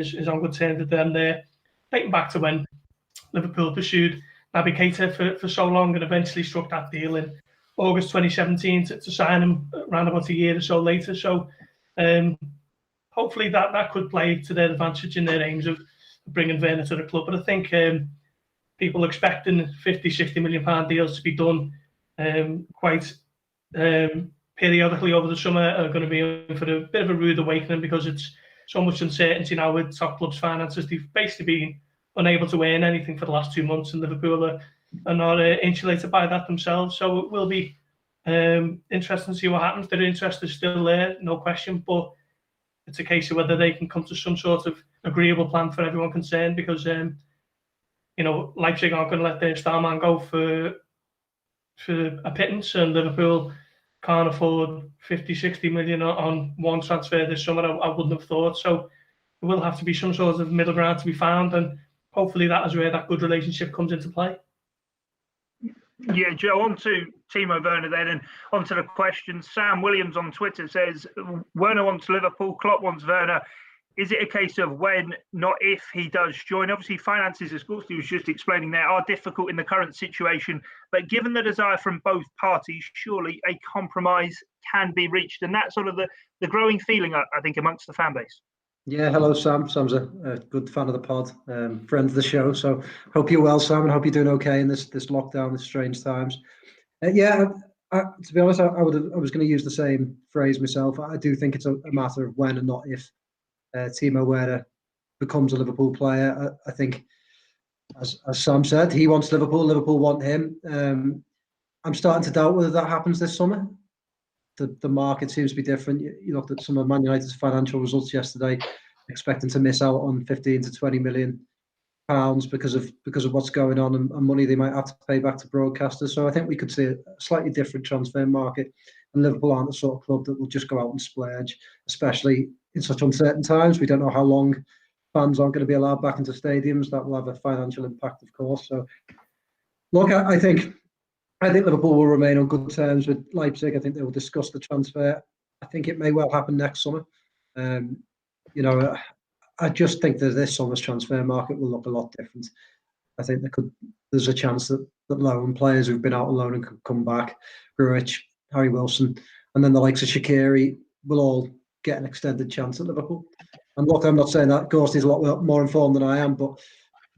is on good terms with them there. Dating back to when Liverpool pursued Naby Keita for so long and eventually struck that deal in August 2017 to sign him around about a year or so later. So hopefully that could play to their advantage in their aims of bringing Werner to the club. But I think people expecting 50, 60 million pound deals to be done quite periodically over the summer are going to be in for a bit of a rude awakening, because it's so much uncertainty now with top clubs' finances. They've basically been unable to earn anything for the last 2 months, and Liverpool are not insulated by that themselves. So it will be interesting to see what happens. Their interest is still there, no question, but it's a case of whether they can come to some sort of agreeable plan for everyone concerned, because Leipzig aren't going to let their star man go for a pittance, and Liverpool can't afford 50, 60 million on one transfer this summer. I wouldn't have thought. So there will have to be some sort of middle ground to be found, and hopefully that is where that good relationship comes into play. Yeah, Joe, on to Timo Werner then, and on to the question. Sam Williams on Twitter says, Werner wants Liverpool, Klopp wants Werner. Is it a case of when, not if, he does join? Obviously, finances, as Gorst was just explaining there, are difficult in the current situation. But given the desire from both parties, surely a compromise can be reached. And that's sort of the growing feeling, I think, amongst the fan base. Yeah, hello, Sam. Sam's a good fan of the pod, friend of the show. So hope you're well, Sam, and hope you're doing okay in this lockdown, this strange times. To be honest, I was going to use the same phrase myself. I do think it's a matter of when and not if Timo Werner becomes a Liverpool player. I think, as Sam said, he wants Liverpool. Liverpool want him. I'm starting to doubt whether that happens this summer. The market seems to be different. You looked at some of Man United's financial results yesterday, expecting to miss out on 15 to 20 million pounds because of what's going on and money they might have to pay back to broadcasters. So I think we could see a slightly different transfer market, and Liverpool aren't the sort of club that will just go out and splurge, especially in such uncertain times. We don't know how long fans aren't going to be allowed back into stadiums. That will have a financial impact, of course. So, look, I think Liverpool will remain on good terms with Leipzig. I think they will discuss the transfer. I think it may well happen next summer. I just think that this summer's transfer market will look a lot different. I think there's a chance that loan players who've been out on loan and could come back, Grujic, Harry Wilson, and then the likes of Shaqiri will all get an extended chance at Liverpool. And look, I'm not saying that Gorst is a lot more informed than I am, but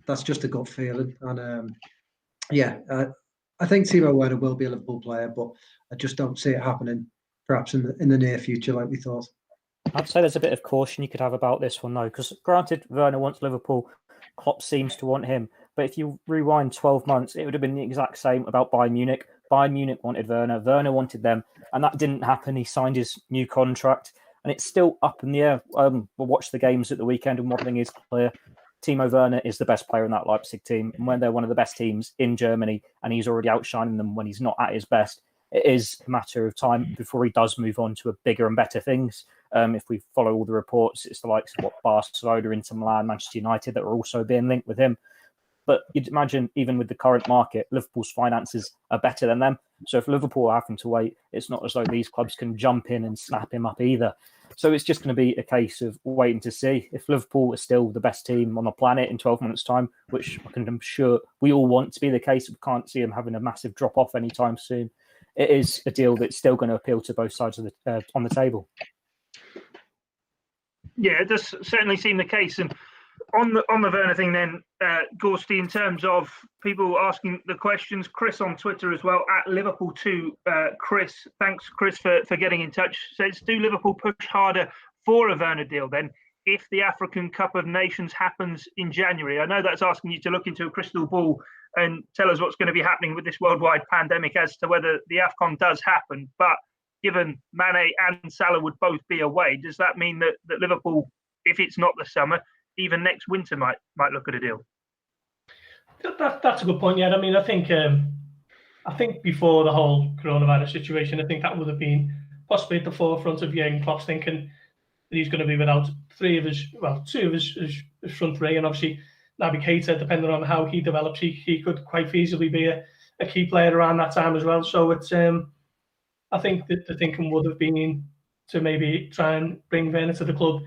that's just a gut feeling. And I think Timo Werner will be a Liverpool player, but I just don't see it happening perhaps in the near future like we thought. I'd say there's a bit of caution you could have about this one, though, because granted, Werner wants Liverpool, Klopp seems to want him. But if you rewind 12 months, it would have been the exact same about Bayern Munich. Bayern Munich wanted Werner, Werner wanted them, and that didn't happen. He signed his new contract, and it's still up in the air. We'll watch the games at the weekend, and one thing is clear. Timo Werner is the best player in that Leipzig team. And when they're one of the best teams in Germany and he's already outshining them when he's not at his best, it is a matter of time before he does move on to bigger and better things. If we follow all the reports, it's the likes of Barcelona, Inter Milan, Manchester United that are also being linked with him. But you'd imagine even with the current market, Liverpool's finances are better than them. So if Liverpool are having to wait, it's not as though these clubs can jump in and snap him up either. So it's just going to be a case of waiting to see. If Liverpool is still the best team on the planet in 12 months' time, which I'm sure we all want to be the case, we can't see them having a massive drop-off anytime soon. It is a deal that's still going to appeal to both sides of on the table. Yeah, it does certainly seem the case. And on the Werner thing then, Gorsty, in terms of people asking the questions, Chris on Twitter as well, at Liverpool2, Chris, thanks Chris for getting in touch, says, do Liverpool push harder for a Werner deal then if the African Cup of Nations happens in January? I know that's asking you to look into a crystal ball and tell us what's going to be happening with this worldwide pandemic as to whether the AFCON does happen, but given Mane and Salah would both be away, does that mean that Liverpool, if it's not the summer, even next winter might look at a deal? That's a good point. Yeah, I mean, I think before the whole coronavirus situation, I think that would have been possibly at the forefront of Jurgen Klopp's thinking that he's going to be without two of his front three, and obviously Naby Keita, depending on how he develops, he could quite feasibly be a key player around that time as well. So it's I think that the thinking would have been to maybe try and bring Werner to the club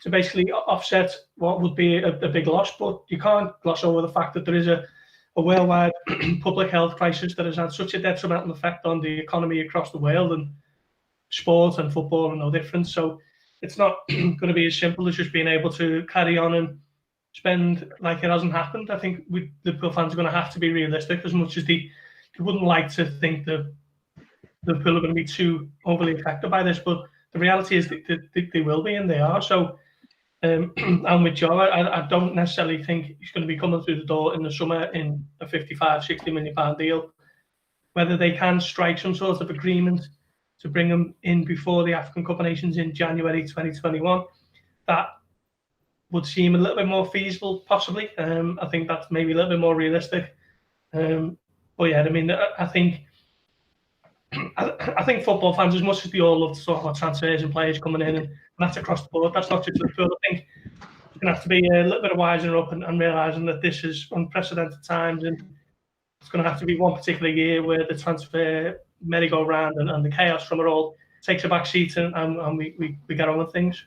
to basically offset what would be a big loss. But you can't gloss over the fact that there is a worldwide public health crisis that has had such a detrimental effect on the economy across the world, and sport and football are no different. So it's not going to be as simple as just being able to carry on and spend like it hasn't happened. I think Liverpool fans are going to have to be realistic, as much as they wouldn't like to think that Liverpool are going to be too overly affected by this, but the reality is that they will be, and they are. So, and with Joe, I don't necessarily think he's going to be coming through the door in the summer in a £55-60 million deal. Whether they can strike some sort of agreement to bring him in before the African Cup of Nations in January 2021, that would seem a little bit more feasible, possibly. I think that's maybe a little bit more realistic. But yeah, I mean, I think football fans, as much as they all love to talk about transfers and players coming in, and that's across the board, that's not just Liverpool. I think you're going to have to be a little bit wiser up and realising that this is unprecedented times, and it's going to have to be one particular year where the transfer merry-go-round and the chaos from it all takes a back seat, and we get on with things.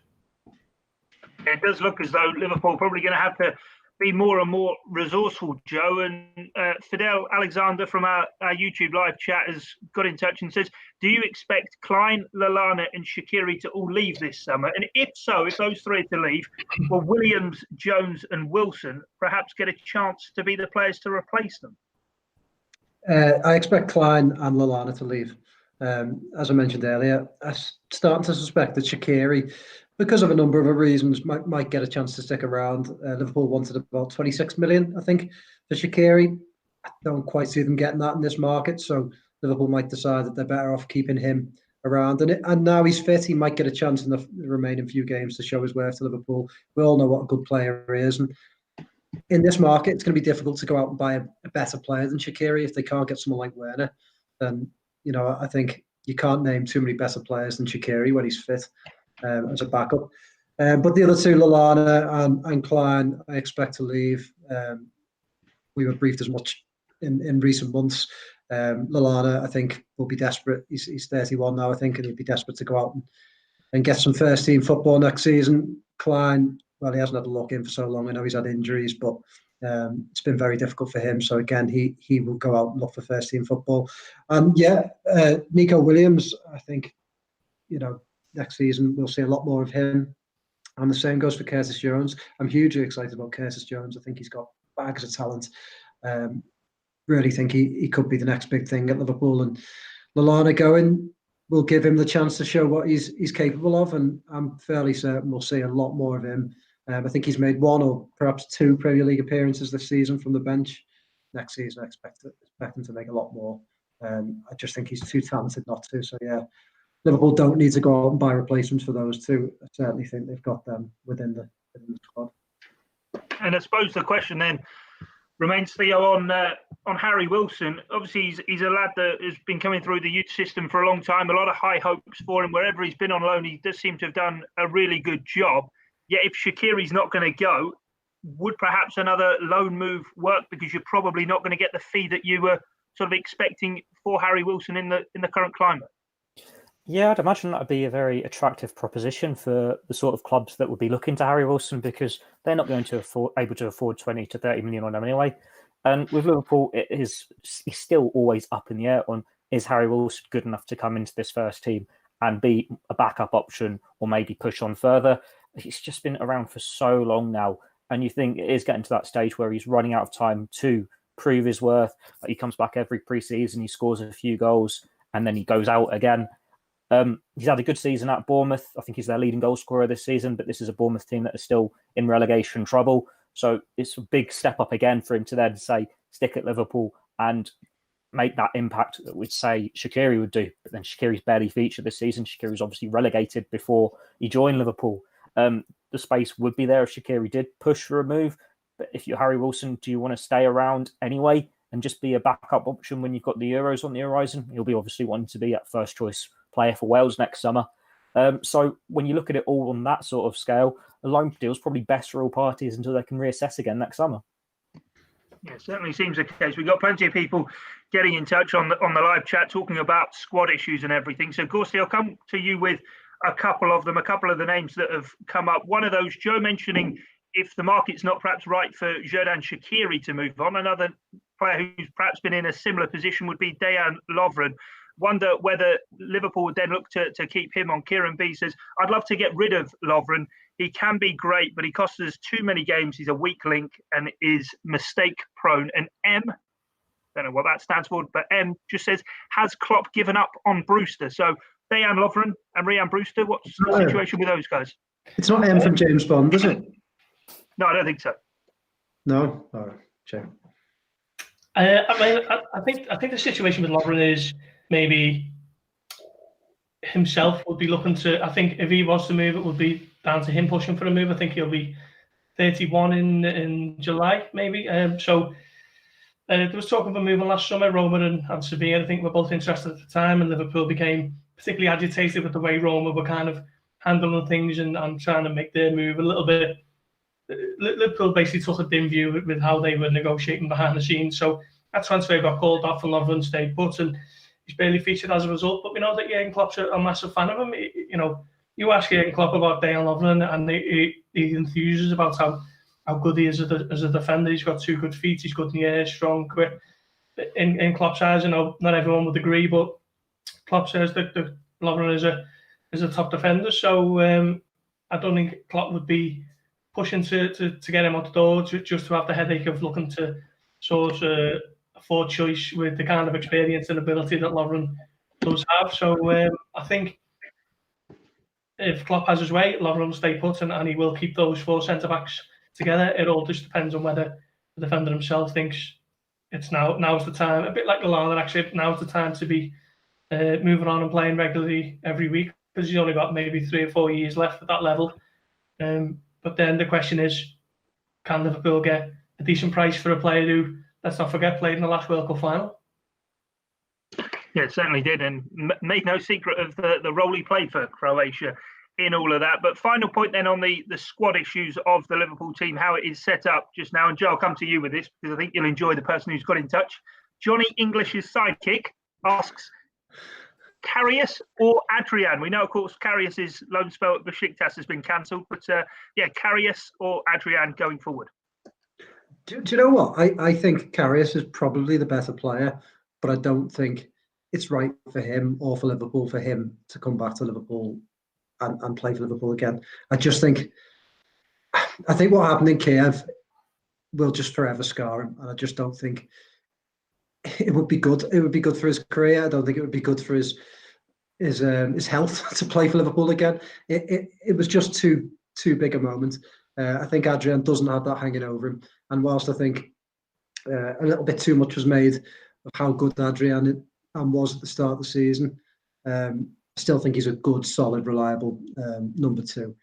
It does look as though Liverpool are probably going to have to be more and more resourceful, Joe. And Fidel Alexander from our YouTube live chat has got in touch and says, do you expect Klein, Lallana and Shaqiri to all leave this summer? And if so, if those three are to leave, will Williams, Jones and Wilson perhaps get a chance to be the players to replace them? I expect Klein and Lallana to leave. As I mentioned earlier, I'm starting to suspect that Shaqiri, because of a number of reasons, might get a chance to stick around. Liverpool wanted about 26 million, I think, for Shaqiri. I don't quite see them getting that in this market, so Liverpool might decide that they're better off keeping him around. And now he's fit, he might get a chance in the remaining few games to show his worth to Liverpool. We all know what a good player he is, and in this market, it's going to be difficult to go out and buy a better player than Shaqiri if they can't get someone like Werner. Then, I think you can't name too many better players than Shaqiri when he's fit as a backup. But the other two, Lallana and Klein, I expect to leave. We were briefed as much in recent months. Lallana, I think, will be desperate. He's 31 now, I think, and he'll be desperate to go out and get some first-team football next season. Klein, well, he hasn't had a look in for so long. I know he's had injuries, but it's been very difficult for him. So again, he will go out and look for first-team football. And Neco Williams, I think, next season we'll see a lot more of him. And the same goes for Curtis Jones. I'm hugely excited about Curtis Jones. I think he's got bags of talent. Really think he could be the next big thing at Liverpool. And Lallana going will give him the chance to show what he's capable of. And I'm fairly certain we'll see a lot more of him. I think he's made one or perhaps two Premier League appearances this season from the bench. Next season, I expect him to make a lot more. I just think he's too talented not to. So, yeah, Liverpool don't need to go out and buy replacements for those two. I certainly think they've got them within the squad. And I suppose the question then remains, Theo, on Harry Wilson. Obviously, he's a lad that has been coming through the youth system for a long time. A lot of high hopes for him. Wherever he's been on loan, he does seem to have done a really good job. Yet if Shaqiri's not going to go, would perhaps another loan move work? Because you're probably not going to get the fee that you were sort of expecting for Harry Wilson in the current climate. Yeah, I'd imagine that would be a very attractive proposition for the sort of clubs that would be looking to Harry Wilson, because they're not going to able to afford 20 to 30 million on him anyway. And with Liverpool, he's still always up in the air on, is Harry Wilson good enough to come into this first team and be a backup option or maybe push on further? He's just been around for so long now, and you think it is getting to that stage where he's running out of time to prove his worth. He comes back every pre-season, he scores a few goals, and then he goes out again. He's had a good season at Bournemouth. I think he's their leading goal scorer this season, but this is a Bournemouth team that is still in relegation trouble. So it's a big step up again for him to then say, stick at Liverpool and make that impact that we'd say Shaqiri would do. But then Shaqiri's barely featured this season. Shaqiri's obviously relegated before he joined Liverpool. The space would be there if Shaqiri did push for a move. But if you're Harry Wilson, do you want to stay around anyway and just be a backup option when you've got the Euros on the horizon? He'll be obviously wanting to be a first choice player for Wales next summer. So when you look at it all on that sort of scale, a loan deal is probably best for all parties until they can reassess again next summer. Yeah, certainly seems the case. We've got plenty of people getting in touch on the live chat talking about squad issues and everything. So, Gorsty, I'll come to you with a couple of the names that have come up. One of those, Joe mentioning if the market's not perhaps right for Xherdan Shaqiri to move on. Another player who's perhaps been in a similar position would be Dejan Lovren. Wonder whether Liverpool would then look to keep him on. Kieran B says, I'd love to get rid of Lovren. He can be great, but he costs us too many games. He's a weak link and is mistake prone. And M, don't know what that stands for, but M just says, has Klopp given up on Brewster? So Dejan Lovren and Ryan Brewster, what's the situation with those guys? It's not M from James Bond, is it? No, I don't think so. No? Oh, sure. I think the situation with Lovren is maybe himself would be looking to. I think if he was to move, it would be down to him pushing for a move. I think he'll be 31 in July, maybe. So there was talk of a move last summer. Roma and Sevilla, I think, were both interested at the time, and Liverpool became particularly agitated with the way Roma were kind of handling things and trying to make their move a little bit. Liverpool basically took a dim view with how they were negotiating behind the scenes. So that transfer got called off and Lovren stayed put, and he's barely featured as a result. But we know that Jurgen Klopp's a massive fan of him. You ask Jurgen Klopp about Dejan Lovren, and he enthuses about how good he is as a defender. He's got 2 good feet. He's good in the air, strong, quick. In Klopp's eyes, not everyone would agree, but Klopp says that Lovren is a top defender. So I don't think Klopp would be pushing to get him out the door just to have the headache of looking to source a forward choice with the kind of experience and ability that Lovren does have. So I think if Klopp has his way, Lovren will stay put and he will keep those 4 centre-backs together. It all just depends on whether the defender himself thinks it's now's the time, a bit like Lallana actually, now's the time to be moving on and playing regularly every week, because he's only got maybe 3 or 4 years left at that level. But then the question is, can Liverpool get a decent price for a player who, let's not forget, played in the last World Cup final? Yeah, it certainly did, and made no secret of the role he played for Croatia in all of that. But final point then on the squad issues of the Liverpool team, how it is set up just now. And Joe, I'll come to you with this because I think you'll enjoy the person who's got in touch. Johnny English's sidekick asks, Karius or Adrian? We know, of course, Karius's loan spell at Besiktas has been cancelled, but Karius or Adrian going forward? Do you know what? I think Karius is probably the better player, but I don't think it's right for him or for Liverpool for him to come back to Liverpool and play for Liverpool again. I think what happened in Kiev will just forever scar him, and I just don't think it would be good. It would be good for his career. I don't think it would be good for his health to play for Liverpool again. It was just too big a moment. I think Adrian doesn't have that hanging over him. And whilst I think a little bit too much was made of how good Adrian was at the start of the season, I still think he's a good, solid, reliable number 2.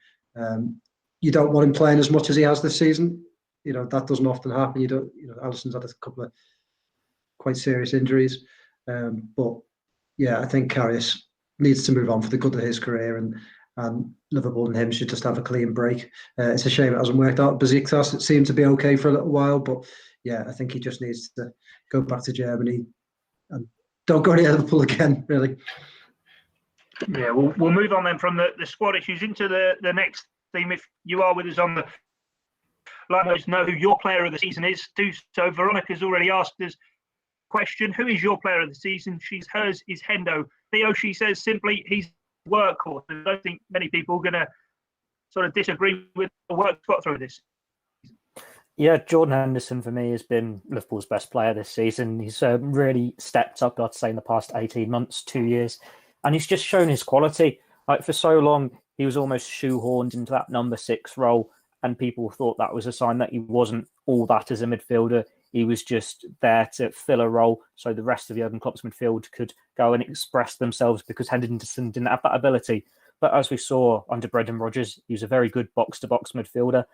You don't want him playing as much as he has this season. That doesn't often happen. Alisson's had a couple of quite serious injuries. But yeah, I think Karius needs to move on for the good of his career, and Liverpool and him should just have a clean break. It's a shame it hasn't worked out. Besiktas, it seemed to be okay for a little while, but yeah, I think he just needs to go back to Germany and don't go to Liverpool again, really. Yeah, we'll move on then from the squad issues into the next theme. If you are with us on the line, let us know who your player of the season is. Do so. Veronica's already asked us question, who is your player of the season? Hers is Hendo. Theo, she says simply, he's workhorse. I don't think many people are going to sort of disagree with the work got through this. Yeah, Jordan Henderson for me has been Liverpool's best player this season. He's really stepped up, I'd say, in the past 18 months, 2 years. And he's just shown his quality. Like, for so long, he was almost shoehorned into that number 6 role, and people thought that was a sign that he wasn't all that as a midfielder. He was just there to fill a role so the rest of Jurgen Klopp's midfield could go and express themselves, because Henderson didn't have that ability. But as we saw under Brendan Rodgers, he was a very good box-to-box midfielder,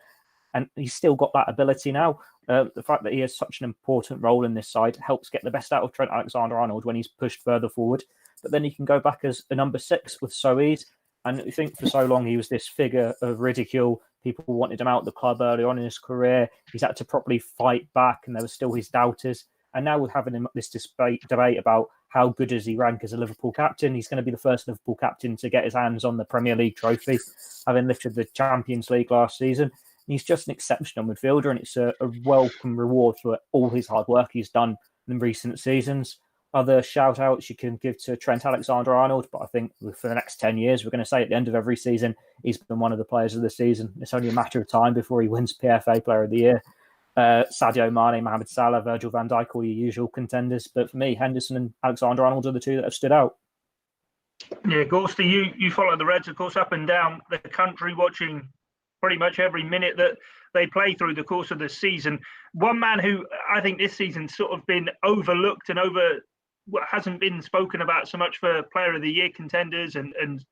and he's still got that ability now. The fact that he has such an important role in this side helps get the best out of Trent Alexander-Arnold when he's pushed further forward. But then he can go back as a number 6 with Soid. And I think for so long he was this figure of ridicule. People wanted him out of the club early on in his career. He's had to properly fight back, and there were still his doubters. And now we're having this debate about how good does he rank as a Liverpool captain? He's going to be the first Liverpool captain to get his hands on the Premier League trophy, having lifted the Champions League last season. And he's just an exceptional midfielder, and it's a welcome reward for all his hard work he's done in recent seasons. Other shout-outs you can give to Trent Alexander-Arnold, but I think for the next 10 years, we're going to say at the end of every season, he's been one of the players of the season. It's only a matter of time before he wins PFA Player of the Year. Sadio Mane, Mohamed Salah, Virgil van Dijk, all your usual contenders. But for me, Henderson and Alexander-Arnold are the two that have stood out. Yeah, Gorsty, you follow the Reds, of course, up and down the country, watching pretty much every minute that they play through the course of the season. One man who I think this season's sort of been overlooked and hasn't been spoken about so much for Player of the Year contenders and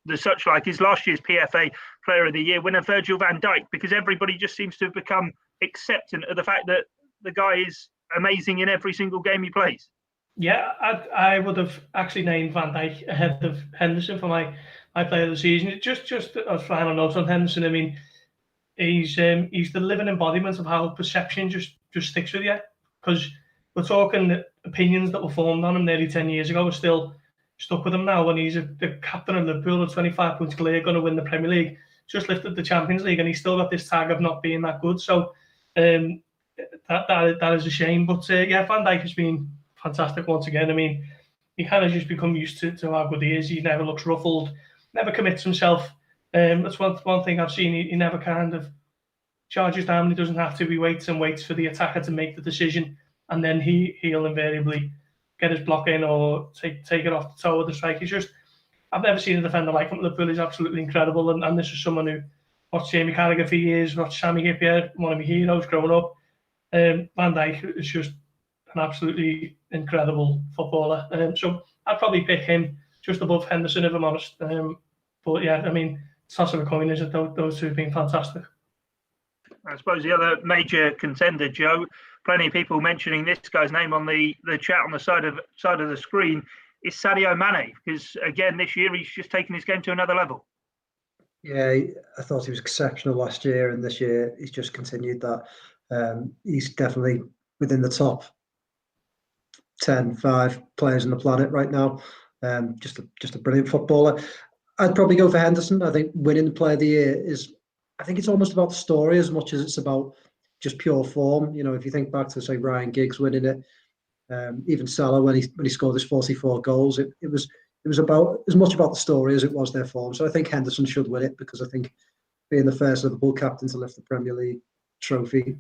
the such like is last year's PFA Player of the Year winner Virgil van Dijk, because everybody just seems to have become acceptant of the fact that the guy is amazing in every single game he plays. Yeah, I would have actually named Van Dijk ahead of Henderson for my Player of the Season. Just a final note on Henderson. I mean, he's the living embodiment of how perception just sticks with you, because we're talking opinions that were formed on him nearly 10 years ago are still stuck with him now, when he's the captain of Liverpool at 25 points clear, going to win the Premier League, just lifted the Champions League, and he's still got this tag of not being that good. So that is a shame. But yeah, Van Dijk has been fantastic once again. I mean, he kind of just become used to how good he is. He never looks ruffled, never commits himself. That's one thing I've seen. He never kind of charges down. He doesn't have to. He waits and waits for the attacker to make the decision, and then he'll invariably get his block in or take it off the toe of the strike. I've never seen a defender like him. Liverpool is absolutely incredible, and this is someone who watched Jamie Carragher for years, watched Sammy Hyypiä, one of my heroes growing up. Van Dijk is just an absolutely incredible footballer. So I'd probably pick him just above Henderson, if I'm honest. But yeah, I mean, toss of a coin, is it? Those two have been fantastic. I suppose the other major contender, Joe, plenty of people mentioning this guy's name on the chat on the side of the screen, is Sadio Mane, because again this year he's just taken his game to another level. Yeah, I thought he was exceptional last year, and this year he's just continued that. He's definitely within the top 5 players on the planet right now. Just a brilliant footballer. I'd probably go for Henderson. I think winning the Player of the Year I think it's almost about the story as much as it's about just pure form. You know, if you think back to, say, Ryan Giggs winning it, even Salah when he scored his 44 goals, it was about as much about the story as it was their form. So I think Henderson should win it, because I think being the first Liverpool captain to lift the Premier League trophy,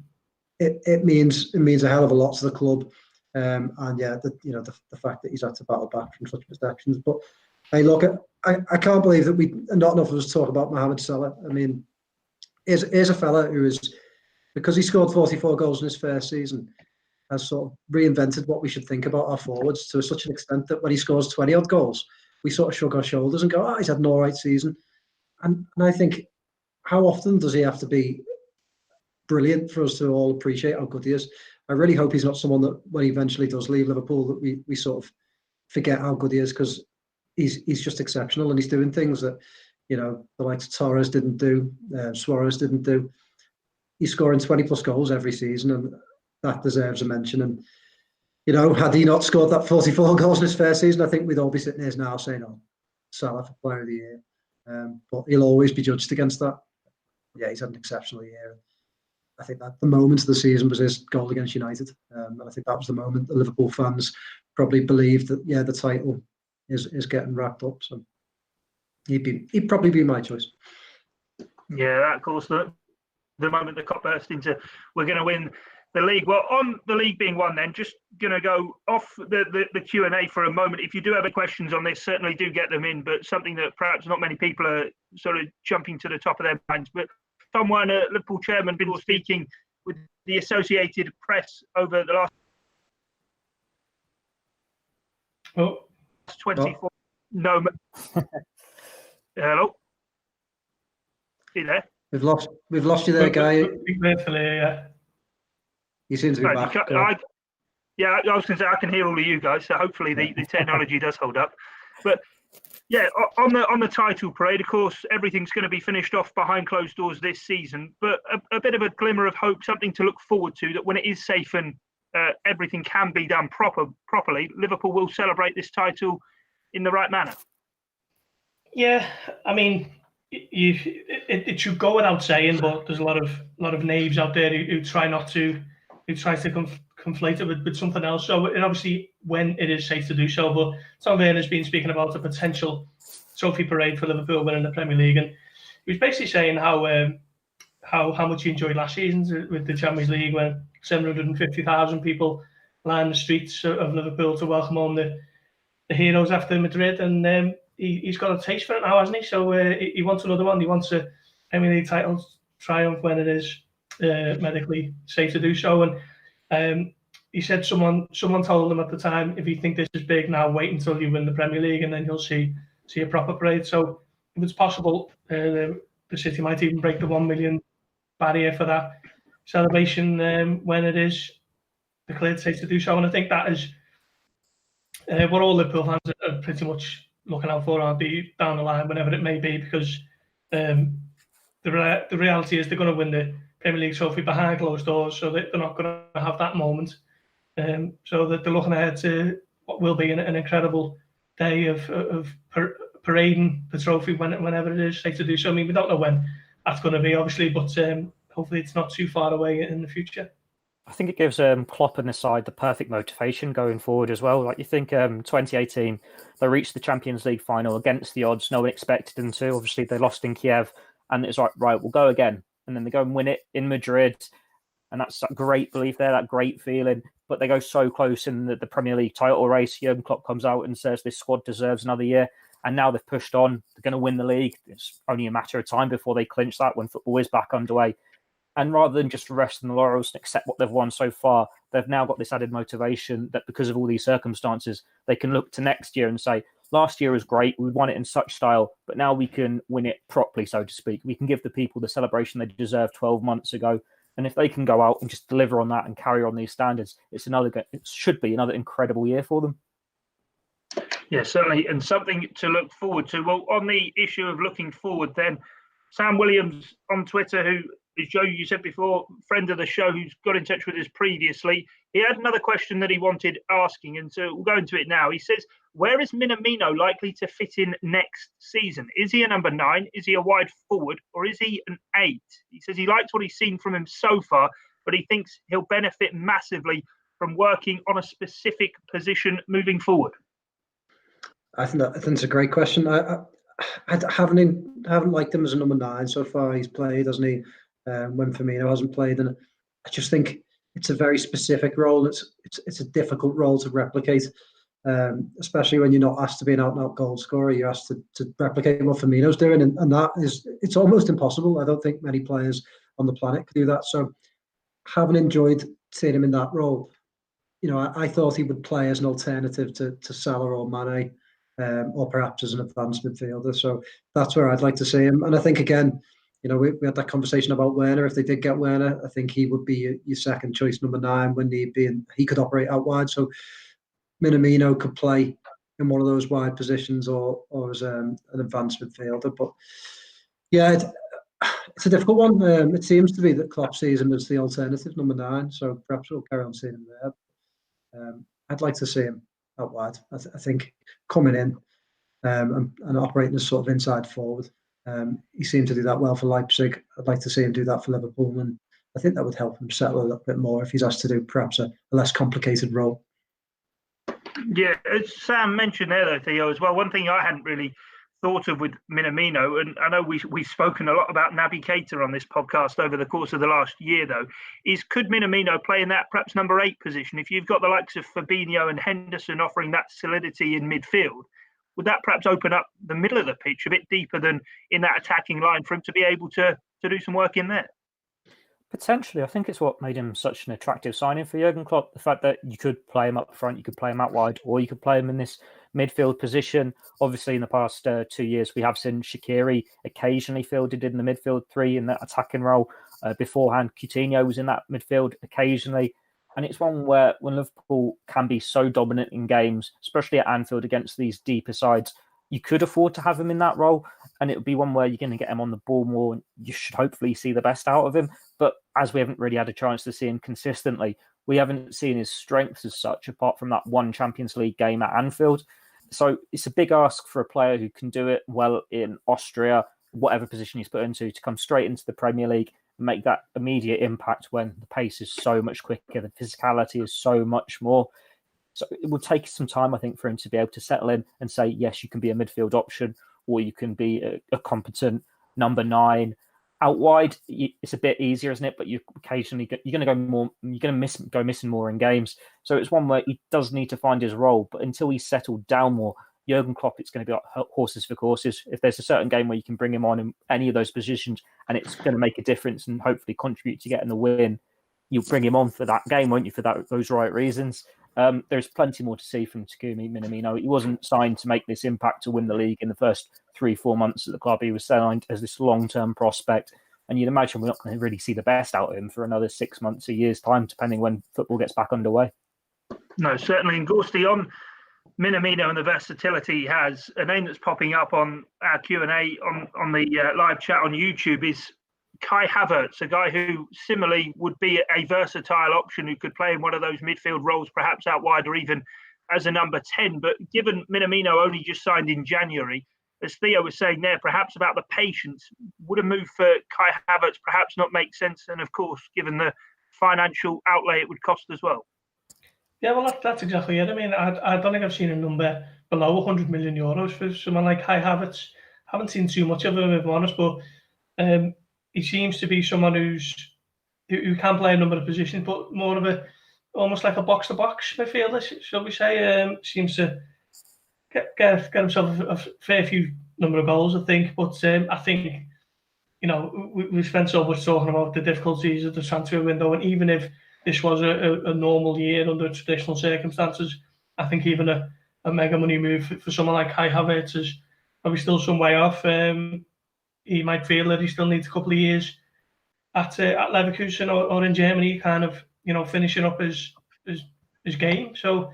it means a hell of a lot to the club. And yeah, the fact that he's had to battle back from such perceptions. But hey, look, I can't believe that not enough of us talk about Mohamed Salah. I mean, here's a fella who is, because he scored 44 goals in his first season, has sort of reinvented what we should think about our forwards to such an extent that when he scores 20 odd goals, we sort of shrug our shoulders and go, he's had an all right season. And I think, how often does he have to be brilliant for us to all appreciate how good he is? I really hope he's not someone that when he eventually does leave Liverpool, that we sort of forget how good he is, because he's just exceptional, and he's doing things that, the likes of Torres didn't do, Suarez didn't do. He's scoring 20 plus goals every season, and that deserves a mention. And, had he not scored that 44 goals in his first season, I think we'd all be sitting here now saying, Salah for Player of the Year. But he'll always be judged against that. Yeah, he's had an exceptional year. I think that the moment of the season was his goal against United. And I think that was the moment the Liverpool fans probably believed that, the title is getting wrapped up. So he'd probably be my choice. Yeah, that, of course, the moment the cop burst into, we're going to win the league. Well, on the league being won, then, just going to go off the Q&A for a moment. If you do have any questions on this, certainly do get them in, but something that perhaps not many people are sort of jumping to the top of their minds. But Tom Werner, Liverpool chairman, been speaking with the Associated Press over the last 24. No. Hello? Are you there? We've lost you there, Guy. You seem to be back. I was going to say, I can hear all of you guys, so hopefully the technology does hold up. But yeah, on the title parade, of course, everything's going to be finished off behind closed doors this season. But a bit of a glimmer of hope, something to look forward to, that when it is safe and everything can be done properly, Liverpool will celebrate this title in the right manner. Yeah, I mean, it should go without saying, but there's a lot of knaves out there who try to conflate it with something else. So it obviously, when it is safe to do so, but Tom Werner's been speaking about a potential trophy parade for Liverpool winning the Premier League, and he was basically saying how much he enjoyed last season with the Champions League, when 750,000 people lined the streets of Liverpool to welcome home the heroes after Madrid, and he's got a taste for it now, hasn't he? So he wants another one. He wants a Premier League title triumph when it is medically safe to do so. And he said someone told him at the time, if you think this is big now, wait until you win the Premier League, and then you'll see a proper parade. So if it's possible, the city might even break the 1 million barrier for that celebration when it is declared safe to do so. And I think that is what all Liverpool fans are pretty much looking out for, aren't they, down the line, whenever it may be, because the reality is they're going to win the Premier League trophy behind closed doors, so they're not going to have that moment. So that they're looking ahead to what will be an incredible day of parading the trophy whenever it is safe to do so. I mean, we don't know when that's going to be, obviously, but hopefully it's not too far away in the future. I think it gives Klopp and the side the perfect motivation going forward as well. Like, you think 2018, they reached the Champions League final against the odds. No one expected them to. Obviously, they lost in Kiev, and it's like, right, we'll go again. And then they go and win it in Madrid, and that's that great belief there, that great feeling. But they go so close in the Premier League title race. Jurgen Klopp comes out and says this squad deserves another year. And now they've pushed on. They're going to win the league. It's only a matter of time before they clinch that when football is back underway. And rather than just rest on the laurels and accept what they've won so far, they've now got this added motivation that because of all these circumstances, they can look to next year and say, last year was great, we won it in such style, but now we can win it properly, so to speak. We can give the people the celebration they deserved 12 months ago. And if they can go out and just deliver on that and carry on these standards, it should be another incredible year for them. Yeah, certainly, and something to look forward to. Well, on the issue of looking forward then, Sam Williams on Twitter, who is Joe, you said before, friend of the show, who's got in touch with us previously, he had another question that he wanted asking, and so we'll go into it now. He says, where is Minamino likely to fit in next season? Is he a number 9? Is he a wide forward? Or is he an 8? He says he likes what he's seen from him so far, but he thinks he'll benefit massively from working on a specific position moving forward. I think it's a great question. I haven't liked him as a number 9 so far. He's played, hasn't he? When Firmino hasn't played, and I just think it's a very specific role. It's a difficult role to replicate, especially when you're not asked to be an out-and-out goal scorer. You're asked to replicate what Firmino's doing, and it's almost impossible. I don't think many players on the planet could do that. So, haven't enjoyed seeing him in that role. You know, I thought he would play as an alternative to Salah or Mane, or perhaps as an advanced midfielder. So that's where I'd like to see him. And I think, again, you know, we had that conversation about Werner. If they did get Werner, I think he would be your second choice number 9 when need be, and he could operate out wide. So Minamino could play in one of those wide positions or as an advanced midfielder. But yeah, it's a difficult one. It seems to be that Klopp sees him as the alternative number 9. So perhaps we'll carry on seeing him there. I'd like to see him out wide. I think coming in and operating as sort of inside forward. He seemed to do that well for Leipzig. I'd like to see him do that for Liverpool, and I think that would help him settle a little bit more if he's asked to do perhaps a less complicated role. Yeah, as Sam mentioned there, though, Theo, as well, one thing I hadn't really thought of with Minamino, and I know we've spoken a lot about Naby Keita on this podcast over the course of the last year, though, is could Minamino play in that perhaps number 8 position? If you've got the likes of Fabinho and Henderson offering that solidity in midfield, would that perhaps open up the middle of the pitch a bit deeper than in that attacking line for him to be able to do some work in there? Potentially. I think it's what made him such an attractive signing for Jurgen Klopp. The fact that you could play him up front, you could play him out wide, or you could play him in this midfield position. Obviously, in the past 2 years, we have seen Shaqiri occasionally fielded in the midfield 3 in that attacking role. Beforehand, Coutinho was in that midfield occasionally. And it's one where when Liverpool can be so dominant in games, especially at Anfield against these deeper sides, you could afford to have him in that role. And it would be one where you're going to get him on the ball more, and you should hopefully see the best out of him. But as we haven't really had a chance to see him consistently, we haven't seen his strengths as such, apart from that one Champions League game at Anfield. So it's a big ask for a player who can do it well in Austria, whatever position he's put into, to come straight into the Premier League and make that immediate impact when the pace is so much quicker, the physicality is so much more. So it will take some time, I think, for him to be able to settle in and say, yes, you can be a midfield option, or you can be a competent number 9. Out wide, it's a bit easier, isn't it? But you're going to go more. You're going to go missing more in games. So it's one where he does need to find his role. But until he's settled down more, Jurgen Klopp, it's going to be like horses for courses. If there's a certain game where you can bring him on in any of those positions, and it's going to make a difference and hopefully contribute to getting the win, you'll bring him on for that game, won't you? For those right reasons. There's plenty more to see from Takumi Minamino. He wasn't signed to make this impact to win the league in the first 3-4 months at the club. He was signed as this long-term prospect. And you'd imagine we're not going to really see the best out of him for another 6 months, a year's time, depending when football gets back underway. No, certainly. And Gorsty, on Minamino and the versatility he has, a name that's popping up on our Q&A on the live chat on YouTube is Kai Havertz, a guy who similarly would be a versatile option who could play in one of those midfield roles, perhaps out wide or even as a number 10. But given Minamino only just signed in January, as Theo was saying there, perhaps about the patience, would a move for Kai Havertz perhaps not make sense? And of course, given the financial outlay it would cost as well. Yeah, well, that's exactly it. I mean, I don't think I've seen a number below 100 million euros for someone like Kai Havertz. Haven't seen too much of him, if I'm honest, but he seems to be someone who can play a number of positions, but more of almost like a box-to-box midfielder, shall we say. Seems to get himself a fair few number of goals, I think. But I think, we spent so much talking about the difficulties of the transfer window, and even if this was a normal year under traditional circumstances, I think even a mega money move for someone like Kai Havertz is probably still some way off. He might feel that he still needs a couple of years at Leverkusen or in Germany, kind of, finishing up his game. So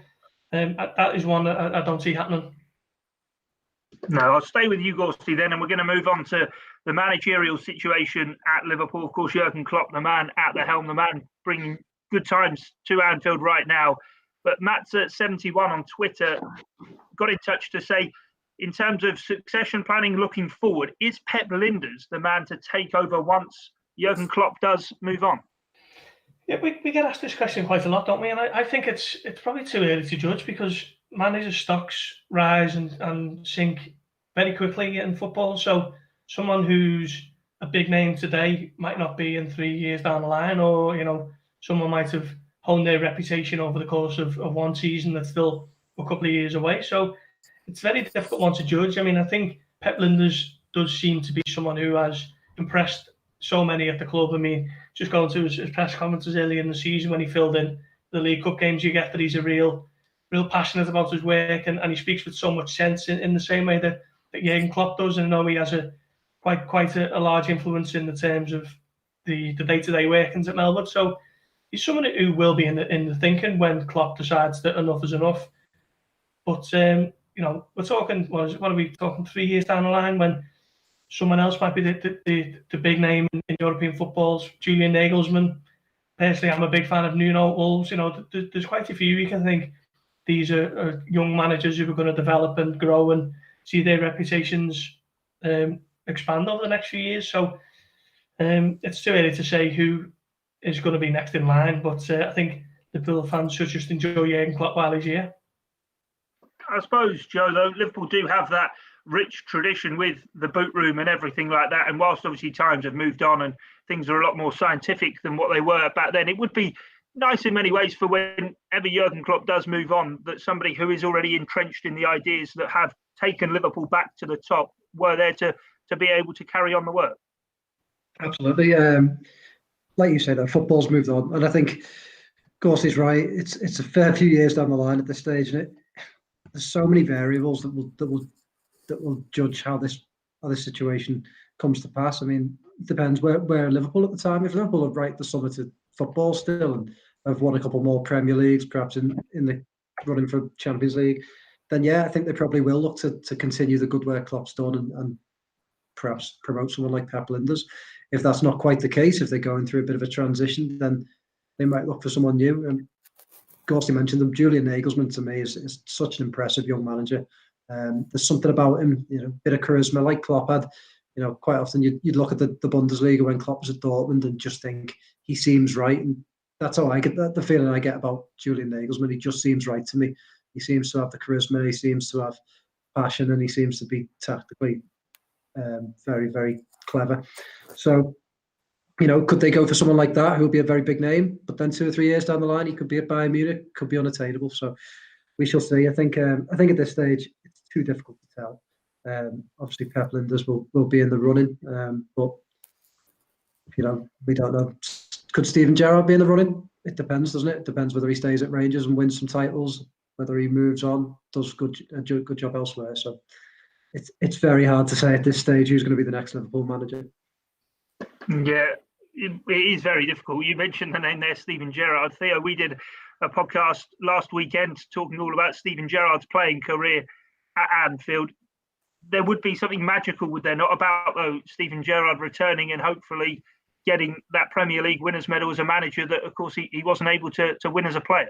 that is one that I don't see happening. No, I'll stay with you, Gorsty, then, and we're going to move on to the managerial situation at Liverpool. Of course, Jurgen Klopp, the man at the helm, the man bringing good times to Anfield right now. But Matt's at 71 on Twitter got in touch to say, in terms of succession planning looking forward, is Pep Lijnders the man to take over once Jurgen Klopp does move on? Yeah, we get asked this question quite a lot, don't we? And I think it's probably too early to judge, because manager stocks rise and sink very quickly in football. So someone who's a big name today might not be in 3 years down the line, or someone might have honed their reputation over the course of one season that's still a couple of years away. So it's a very difficult one to judge. I mean, I think Pep Lijnders does seem to be someone who has impressed so many at the club. I mean, just going to his press conferences earlier in the season when he filled in the League Cup games, you get that he's a real passionate about his work, and he speaks with so much sense in the same way that Jurgen Klopp does. And I know he has quite a large influence in the terms of the day-to-day workings at Melwood. So he's someone who will be in the thinking when Klopp decides that enough is enough. But we're talking, what are we talking, 3 years down the line, when someone else might be the big name in European footballs, Julian Nagelsmann. Personally, I'm a big fan of Nuno at Wolves. There's quite a few you can think these are young managers who are going to develop and grow and see their reputations expand over the next few years. So it's too early to say who is going to be next in line, but I think the Liverpool fans should just enjoy Jurgen Klopp while he's here. I suppose, Joe, though, Liverpool do have that rich tradition with the boot room and everything like that. And whilst obviously times have moved on and things are a lot more scientific than what they were back then, it would be nice in many ways for whenever Jurgen Klopp does move on, that somebody who is already entrenched in the ideas that have taken Liverpool back to the top were there to be able to carry on the work. Absolutely. Like you said, football's moved on, and I think Gorsty's right. It's a fair few years down the line at this stage, and there's so many variables that will judge how this situation comes to pass. I mean, it depends where Liverpool at the time. If Liverpool are right at the summit of football still and have won a couple more Premier Leagues, perhaps in the running for Champions League, then yeah, I think they probably will look to continue the good work Klopp's done and perhaps promote someone like Pep Lijnders. If that's not quite the case, if they're going through a bit of a transition, then they might look for someone new. And Gorsty mentioned them. Julian Nagelsmann to me is such an impressive young manager. There's something about him, a bit of charisma, like Klopp had. Quite often you'd look at the Bundesliga when Klopp was at Dortmund and just think he seems right. And that's how I get the feeling I get about Julian Nagelsmann. He just seems right to me. He seems to have the charisma. He seems to have passion, and he seems to be tactically very, very clever. So, could they go for someone like that who will be a very big name? But then 2 or 3 years down the line, he could be at Bayern Munich, could be unattainable. So we shall see. I think at this stage it's too difficult to tell. Obviously, Pep Linders will be in the running, but we don't know. Could Steven Gerrard be in the running? It depends, doesn't it? It depends whether he stays at Rangers and wins some titles, whether he moves on, does a good job elsewhere. So it's very hard to say at this stage who's going to be the next Liverpool manager. Yeah, it is very difficult. You mentioned the name there, Steven Gerrard. Theo, we did a podcast last weekend talking all about Steven Gerrard's playing career at Anfield. There would be something magical, would there not, about though Steven Gerrard returning and hopefully getting that Premier League winners' medal as a manager that, of course, he wasn't able to win as a player.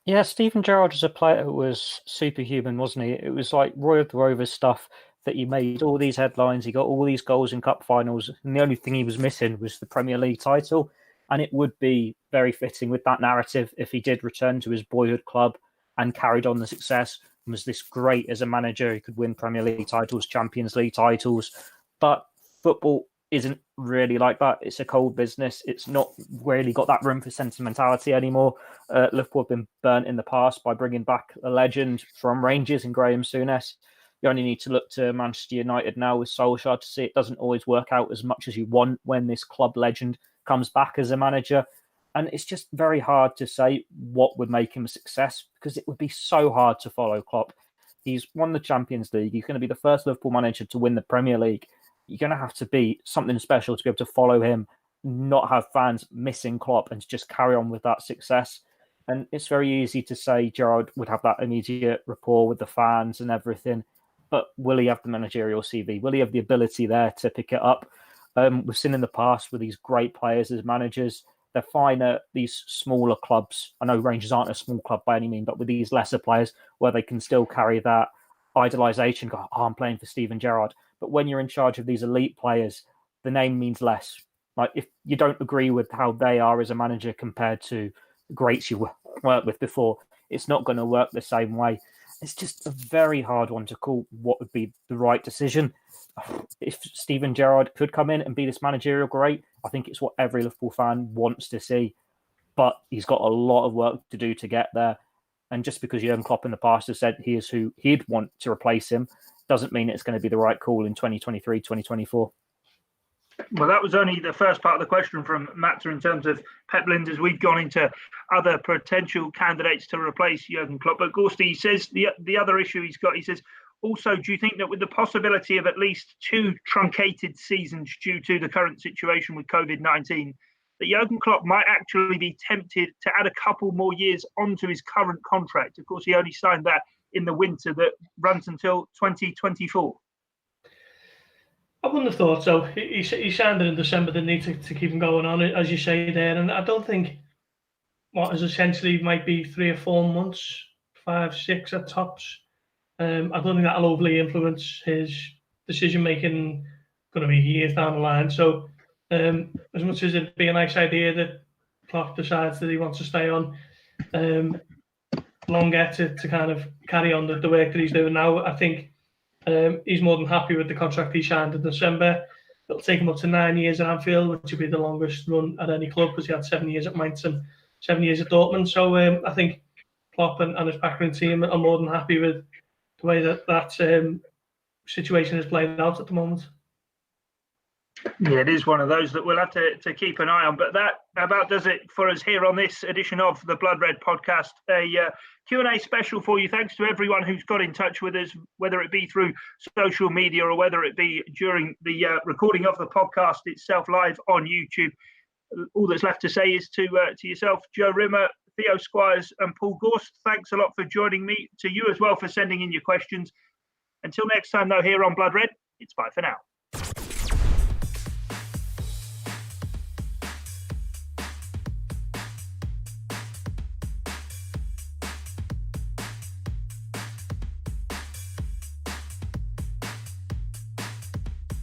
Yeah, Steven Gerrard as a player was superhuman, wasn't he? It was like Roy of the Rovers stuff that he made all these headlines, he got all these goals in cup finals, and the only thing he was missing was the Premier League title. And it would be very fitting with that narrative if he did return to his boyhood club and carried on the success and was this great as a manager. He could win Premier League titles, Champions League titles. But football isn't really like that. It's a cold business. It's not really got that room for sentimentality anymore. Liverpool have been burnt in the past by bringing back a legend from Rangers in Graham Souness. You only need to look to Manchester United now with Solskjaer to see it doesn't always work out as much as you want when this club legend comes back as a manager. And it's just very hard to say what would make him a success because it would be so hard to follow Klopp. He's won the Champions League. He's going to be the first Liverpool manager to win the Premier League. You're going to have to be something special to be able to follow him, not have fans missing Klopp and just carry on with that success. And it's very easy to say Gerrard would have that immediate rapport with the fans and everything. But will he have the managerial CV? Will he have the ability there to pick it up? We've seen in the past with these great players as managers, they're fine at these smaller clubs. I know Rangers aren't a small club by any means, but with these lesser players where they can still carry that idolisation, go, I'm playing for Steven Gerrard. But when you're in charge of these elite players, the name means less. Like if you don't agree with how they are as a manager compared to the greats you worked with before, it's not going to work the same way. It's just a very hard one to call what would be the right decision. If Steven Gerrard could come in and be this managerial great, I think it's what every Liverpool fan wants to see. But he's got a lot of work to do to get there. And just because Jurgen Klopp in the past has said he is who he'd want to replace him, doesn't mean it's going to be the right call in 2023, 2024. Well, that was only the first part of the question from Matter in terms of Pep Linders. We've gone into other potential candidates to replace Jurgen Klopp. But Gorsty says the other issue he's got, he says, also, do you think that with the possibility of at least 2 truncated seasons due to the current situation with COVID-19, that Jurgen Klopp might actually be tempted to add a couple more years onto his current contract? Of course, he only signed that in the winter that runs until 2024. I wouldn't have thought so. He signed it in December, didn't he, to keep him going on, as you say there. And I don't think what is essentially might be 3 or 4 months, 5, 6 at tops. I don't think that'll overly influence his decision-making going to be years down the line. So as much as it'd be a nice idea that Klopp decides that he wants to stay on longer to kind of carry on the work that he's doing now, I think he's more than happy with the contract he signed in December. It'll take him up to 9 years at Anfield, which will be the longest run at any club because he had 7 years at Mainz and 7 years at Dortmund. So I think Klopp and his backroom team are more than happy with the way that situation is played out at the moment. Yeah, it is one of those that we'll have to keep an eye on. But that about does it for us here on this edition of the Blood Red podcast. A Q&A special for you. Thanks to everyone who's got in touch with us, whether it be through social media or whether it be during the recording of the podcast itself live on YouTube. All that's left to say is to yourself, Joe Rimmer, Theo Squires and Paul Gorst, thanks a lot for joining me. To you as well for sending in your questions. Until next time, though, here on Blood Red, it's bye for now.